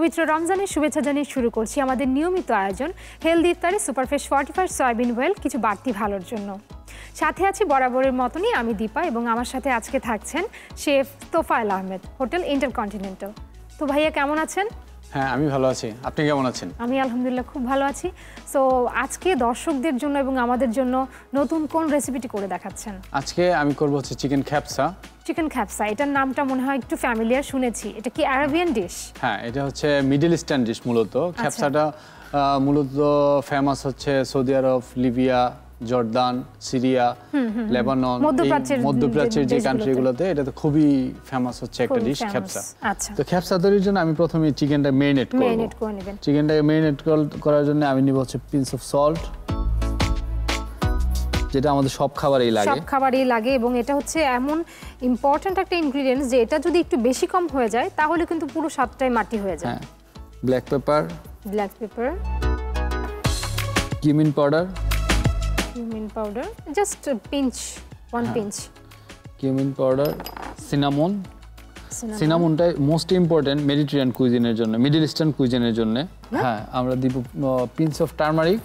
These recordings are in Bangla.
পবিত্র রমজানের শুভেচ্ছা জানিয়ে শুরু করছি আমাদের নিয়মিত আয়োজন হেলদি ইফতারে সুপারফ্রেশ ফর্টিফাইড সয়াবিন অয়েল কিছু বাড়তি ভালোর জন্য। সাথে আছি বরাবরের মতনই আমি দীপা এবং আমার সাথে আজকে থাকছেন chef Tofail Ahmed, hotel intercontinental. তো ভাইয়া কেমন আছেন? হ্যাঁ, আমি ভালো আছি। আপনি কেমন আছেন? আমি আলহামদুলিল্লাহ খুব ভালো আছি। সো আজকে দর্শকদের জন্য এবং আমাদের জন্য নতুন কোন রেসিপিটি করে দেখাচ্ছেন? আজকে আমি করব হচ্ছে চিকেন খ্যাপসা। চিকেন খ্যাপসা, এটার নামটা মনে হয় একটু ফ্যামিলিয়ার শুনেছি। এটা কি আরবিয়ান ডিশ? হ্যাঁ, এটা হচ্ছে মিডল ইস্টার্ন ডিশ মূলত। খ্যাপসাটা মূলত ফেমাস হচ্ছে সৌদি আরব, লিবিয়া, জর্দান, সিরিয়া, লেবানন, মধ্যপ্রাচ্যের যে কান্ট্রিগুলোতে এটা তো খুবই ফেমাস হচ্ছে একটা ডিশ খ্যাপসা। তো খ্যাপসা তৈরির জন্য আমি প্রথমে চিকেনটা মেরিনেট করব। চিকেনটাকে মেরিনেট করার জন্য আমি নিব হচ্ছে পিঞ্চ অফ সল্ট, যেটা আমাদের সব খাবারেই লাগে এবং এটা হচ্ছে এমন ইম্পর্ট্যান্ট একটা ইনগ্রেডিয়েন্টস যে এটা যদি একটু বেশি কম হয়ে যায় তাহলে কিন্তু পুরো স্বাদটাই মাটি হয়ে যায়। Black pepper, cumin powder, just pinch, 1 pinch cumin powder, সিনামনটাই মোস্ট ইম্পর্টেন্ট মেডিটেরিয়ান কুইজিনের জন্য, মিডল ইস্টার্ন কুইজিনের জন্য। হ্যাঁ, আমরা দিব পিঞ্চ অফ টারমারিক,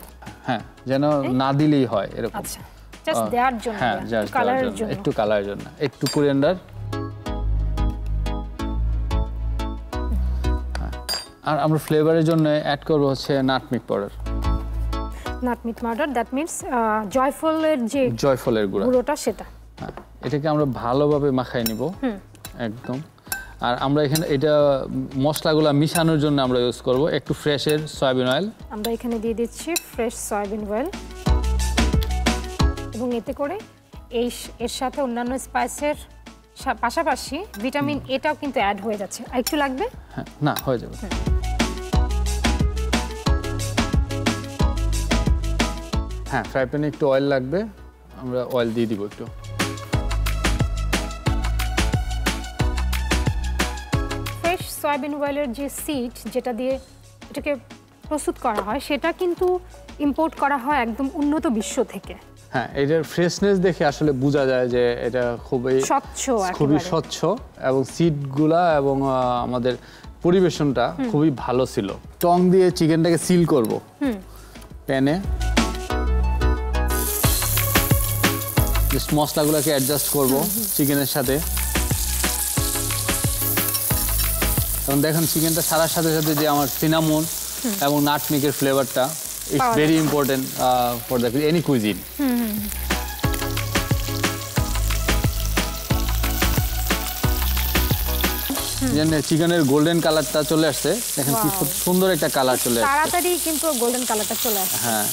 হ্যাঁ, যেন না দিলেই হয় এরকম। আচ্ছা, জাস্ট দেওয়ার জন্য, হ্যাঁ, জাস্ট কালারের জন্য, একটু কালারের জন্য, একটু কোরিয়ান্ডার। আর আমরা ফ্লেভারের জন্য অ্যাড করব হচ্ছে নাটমিক পাউডার। নাটমিক পাউডার, দ্যাট মিন্স জয়ফলের গুঁড়োটা, সেটা। হ্যাঁ, এটাকে আমরা ভালোভাবে মাখাই নিব একদম। আর আমরা এখানে এটা মশলাগুলো মিশানোর জন্য আমরা ইউজ করব একটু ফ্রেশের সয়াবিন অয়েল। আমরা এখানে দিয়ে দিচ্ছি ফ্রেশ সয়াবিন অয়েল এবং এতে করে এর সাথে অন্যান্য স্পাইসের পাশাপাশি ভিটামিন এটাও কিন্তু অ্যাড হয়ে যাচ্ছে। আর একটু লাগবে? হ্যাঁ, না, হয়ে যাবে। হ্যাঁ, ফ্রাই প্যানে একটু অয়েল লাগবে, আমরা অয়েল দিয়ে দিব একটু। ফ্রেশ সয়াবিন অয়েলের যে সিড যেটা দিয়ে এটাকে প্রস্তুত করা হয় সেটা কিন্তু ইম্পোর্ট করা হয় একদম উন্নত বিশ্ব থেকে। হ্যাঁ, এটার ফ্রেশনেস দেখে আসলে বোঝা যায় যে এটা খুবই স্বচ্ছ এবং সিডগুলা এবং আমাদের পরিবেশনটা খুবই ভালো ছিল। টং দিয়ে চিকেনটাকে সিল করব প্যানে। জাস্ট মশলাগুলোকে অ্যাডজাস্ট করব চিকেনের সাথে। কারণ দেখেন চিকেনটা ছাড়ার সাথে সাথে যে আমার সিনামন এবং নাটমিকের ফ্লেভারটা it's very important for the any cuisine. চিকেনের গোল্ডেন কালারটা চলে আসছে, দেখেন কি সুন্দর একটা কালার চলে আসছে, তাড়াতাড়ি কিন্তু গোল্ডেন কালারটা চলে আসছে। হ্যাঁ,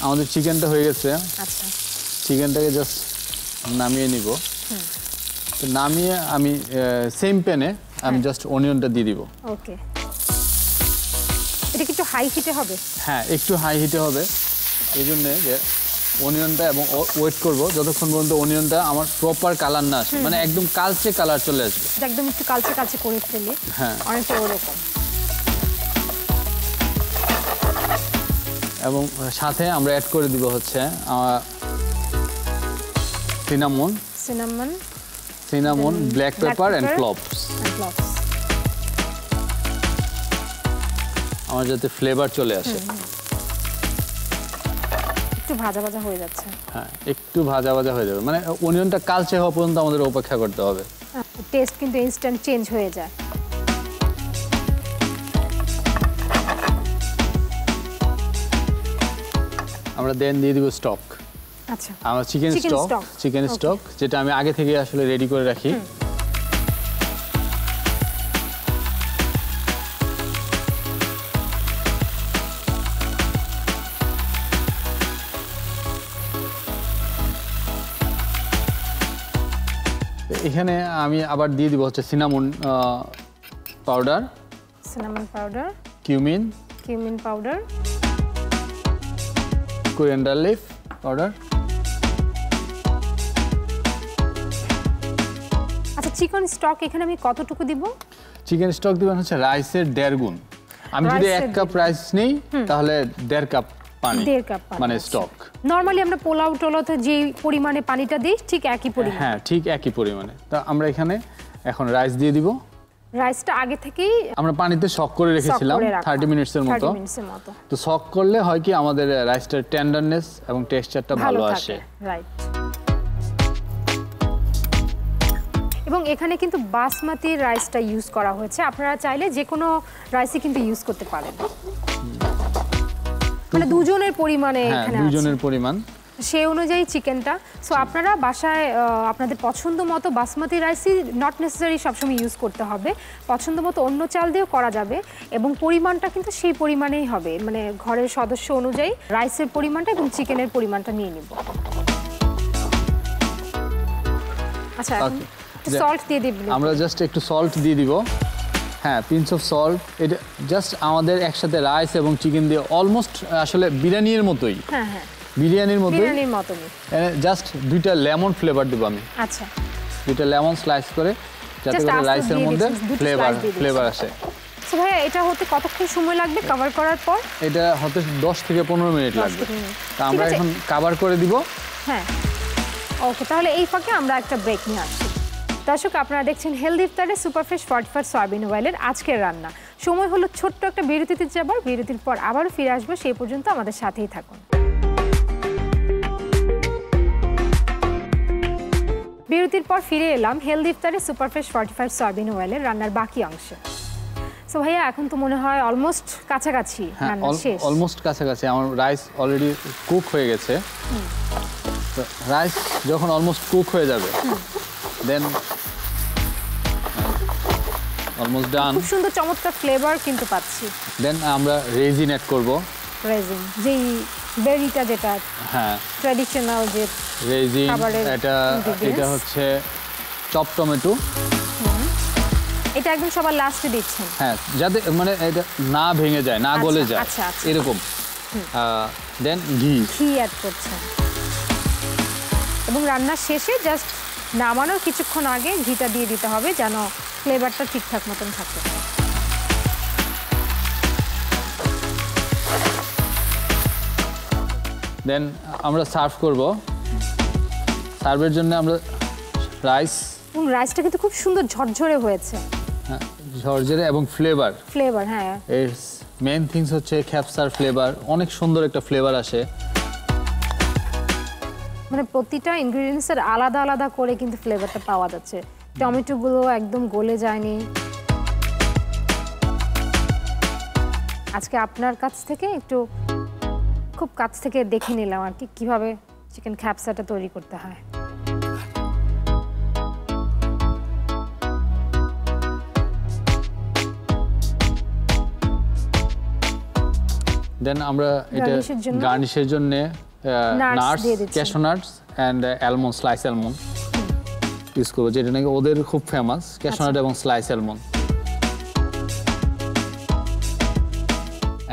আমাদের চিকেনটা হয়ে গেছে। আচ্ছা, চিকেনটাকে জাস্ট নামিয়ে নিব। তো নামিয়ে আমি সেম প্যানে আমি জাস্ট অনিয়নটা দিয়ে দিব। ওকে, এটা কি একটু হাই হিটে হবে? হ্যাঁ, একটু হাই হিটে হবে, এই জন্যে যে অনিয়নটা এবং ওয়েট করব যতক্ষণ পর্যন্ত অনিয়নটা আমার প্রপার কালার না আসে, মানে একদম কালচে কালার চলে আসবে। একদম একটু কালচে কালচে করে ফেলি। হ্যাঁ, অনেকটা ওরকম। এবং সাথে আমরা অ্যাড করে দিব হচ্ছে সিনামন, ব্ল্যাক পেপার এন্ড ক্লভস। আমার যাতে ফ্লেভার চলে আসে। একটু ভাজা ভাজা হয়ে যাচ্ছে। হ্যাঁ, একটু ভাজা ভাজা হয়ে যাবে, মানে অনিয়নটা কালচে হওয়া পর্যন্ত আমাদের অপেক্ষা করতে হবে। টেস্ট কিন্তু ইনস্ট্যান্ট চেঞ্জ হয়ে যায়। আমরা দেন দিয়ে দিব স্টক। আচ্ছা, আমার চিকেন স্টক যেটা আমি আগে থেকে আসলে রেডি করে রাখি। এখানে আমি আবার দিয়ে দিব হচ্ছে cinnamon powder, cumin powder, coriander leaf powder. আচ্ছা, চিকেন স্টক এখানে আমি কতটুকু দিব? চিকেন স্টক দিবেন হচ্ছে রাইসের 1.5 গুণ। আমি যদি 1 কাপ রাইস নেই তাহলে 1.5 কাপ পানি, মানে স্টক। নরমালি আমরা পোলাও টোলাতে যে পরিমাণে পানিটা দিই ঠিক একই পরিমাণে। হ্যাঁ, ঠিক একই পরিমাণে। তো আমরা এখানে এখন রাইস দিয়ে দিব। রাইসটা আগে থেকেই আমরা পানিতে সক করে রেখেছিলাম 30 মিনিটসের মতো। তো সক করলে হয় কি আমাদের রাইসটার টেন্ডারনেস এবং টেক্সচারটা ভালো আসে। রাইট। এবং এখানে কিন্তু বাসমতি রাইসটা ইউজ করা হয়েছে, আপনারা চাইলে যে কোনো রাইসই কিন্তু ইউজ করতে পারেন। মানে দুজনের পরিমাণে এখানে আছে, দুজনের পরিমাণ সেই অনুযায়ী চিকেনটা। সো আপনারা বাসায় আপনাদের পছন্দ মতো বাসমতি রাইসই নট নেসেসারি সবসময় ইউজ করতে হবে, পছন্দ মতো অন্য চাল দিয়েও করা যাবে এবং পরিমাণটা কিন্তু সেই পরিমাণেই হবে, মানে ঘরের সদস্য অনুযায়ী রাইসের পরিমাণটা এবং চিকেনের পরিমাণটা নিয়ে নিব। আচ্ছা, সল্ট দিয়ে দিব আমরা, জাস্ট একটু সল্ট দিয়ে দিব। হ্যাঁ, পিঞ্চ অফ সল্ট। এটা জাস্ট আমাদের একসাথে রাইস এবং চিকেন দিয়ে অলমোস্ট আসলে বিরিয়ানির মতোই। হ্যাঁ হ্যাঁ, বিরিয়ানির মতোই। জাস্ট 2টা লেমন ফ্লেভার দেব আমি। আচ্ছা, 2টা লেমন স্লাইস করে যাতে করে রাইসের মধ্যে ফ্লেভার আসে। সো ভাই, এটা হতে কতক্ষণ সময় লাগবে কভার করার পর? এটা হতে 10 থেকে 15 মিনিট লাগবে। তা আমরা এখন কভার করে দিব। হ্যাঁ, ওকে, তাহলে এই ফাঁকে আমরা একটা ব্রেক নিয়ে আসছি। দর্শক, আপনারা দেখছেন হেলদি ইফতারে সুপারফ্রেশ ফর্টিফাইড সয়াবিন অয়েলের আজকের রান্না। সময় হলো ছোট্ট একটা বিরতিতে যাবার, বিরতির পর আবারও ফিরে আসবো, সেই পর্যন্ত আমাদের সাথেই থাকুন। বিরতির পর ফিরে এলাম হেলদি ইফতারে সুপারফ্রেশ ফর্টিফাইড সয়াবিন অয়েলের রান্নার বাকি অংশে। সো ভাইয়া, এখন তো মনে হয় অলমোস্ট কাছাকাছি রান্না শেষ। অলমোস্ট কাছাকাছি, আমার রাইস অলরেডি কুক হয়ে গেছে। তো রাইস যখন অলমোস্ট কুক হয়ে যাবে, দেন অলমোস্ট ডান। খুব সুন্দর চমৎকার ফ্লেভার কিন্তু পাচ্ছি। দেন আমরা রেজিন অ্যাড করব। রেজিন, যেই বেরিটা, যেটা হ্যাঁ ট্র্যাডিশনাল যে রেজিন, এটা হচ্ছে চপ টমেটো। এটা একদম সবার লাস্টে দিচ্ছেন? হ্যাঁ, যাতে মানে এটা না ভেঙে যায়, না গলে যায়, এরকম। দেন ঘি অ্যাড করছেন এবং রান্নার শেষে জাস্ট নামানোর কিছুক্ষণ আগে ঘিটা দিয়ে দিতে হবে, যেন ফ্লেভারটা ঠিকঠাক মতন থাকে। দেন আমরা সার্ভ করব। সার্ভের জন্য আমরা রাইসটা কিন্তু খুব সুন্দর ঝরঝরে হয়েছে। হ্যাঁ, ঝরঝরে এবং ফ্লেভার। হ্যাঁ, এর মেইন থিংস হচ্ছে খ্যাপসার ফ্লেভার, অনেক সুন্দর একটা ফ্লেভার আসে। মানে প্রতিটা ইনগ্রেডিয়েন্টসের আলাদা আলাদা করে কিন্তু ফ্লেভারটা পাওয়া যাচ্ছে। টমেটোগুলো একদম গলে যায়নি। আজকে আপনার কাছ থেকে একটু খুব কাছ থেকে দেখে নিলাম আর কি, কিভাবে চিকেন খ্যাপসাটা তৈরি করতে হয়। দেন আমরা এটা গার্নিশের জন্য nuts, cashew nuts and almond, slice almond use করব, যেটা নাকি ওদের খুব ফেমাস, ক্যাশু নাট এবং slice almond.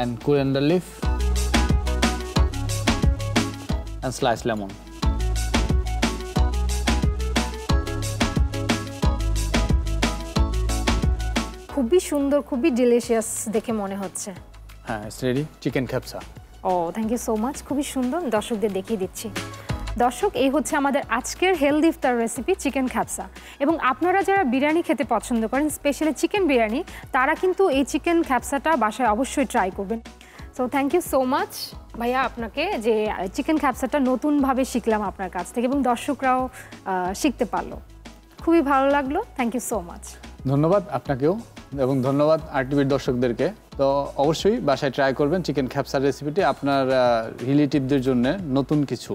And coriander leaf and slice lemon. খুবই সুন্দর, খুবই ডিলিশিয়াস দেখে মনে হচ্ছে। হ্যাঁ, ইটস রেডি চিকেন খ্যাপসা। থ্যাংক ইউ সো মাচ, খুবই সুন্দর। দর্শকদের দেখিয়ে দিচ্ছি। দর্শক, এই হচ্ছে আমাদের আজকের হেলদি ইফতার রেসিপি চিকেন খ্যাপসা। এবং আপনারা যারা বিরিয়ানি খেতে পছন্দ করেন, স্পেশালি চিকেন বিরিয়ানি, তারা কিন্তু এই চিকেন খ্যাপসাটা বাসায় অবশ্যই ট্রাই করবেন। So thank you so much ভাইয়া আপনাকে, যে চিকেন খ্যাপসাটা নতুনভাবে শিখলাম আপনার কাছ থেকে এবং দর্শকরাও শিখতে পারলো, খুবই ভালো লাগলো। Thank you so much. ধন্যবাদ আপনাকেও এবং ধন্যবাদ আরটিভির দর্শকদেরকে। তো অবশ্যই বাসায় ট্রাই করবেন চিকেন খ্যাপসার রেসিপিটি, আপনার রিলেটিভদের জন্য নতুন কিছু।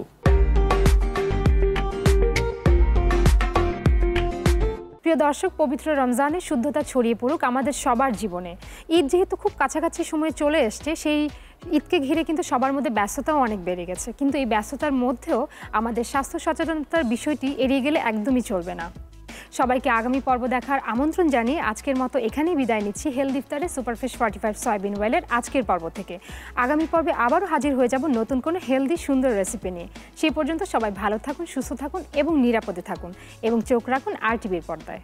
প্রিয় দর্শক, পবিত্র রমজানের শুদ্ধতা ছড়িয়ে পড়ুক আমাদের সবার জীবনে। ঈদ যেহেতু খুব কাছাকাছি সময়ে চলে এসছে, সেই ঈদকে ঘিরে কিন্তু সবার মধ্যে ব্যস্ততাও অনেক বেড়ে গেছে, কিন্তু এই ব্যস্ততার মধ্যেও আমাদের স্বাস্থ্য সচেতনতার বিষয়টি এড়িয়ে গেলে একদমই চলবে না। সবাইকে আগামী পর্ব দেখার আমন্ত্রণ জানিয়ে আজকের মতো এখানেই বিদায় নিচ্ছি হেলদি ইফতারে সুপারফ্রেশ ফর্টিফাইড সয়াবিন অয়েলের আজকের পর্ব থেকে। আগামী পর্বে আবারও হাজির হয়ে যাব নতুন কোনো হেলদি সুন্দর রেসিপি নিয়ে। সেই পর্যন্ত সবাই ভালো থাকুন, সুস্থ থাকুন এবং নিরাপদে থাকুন এবং চোখ রাখুন RTV পর্দায়।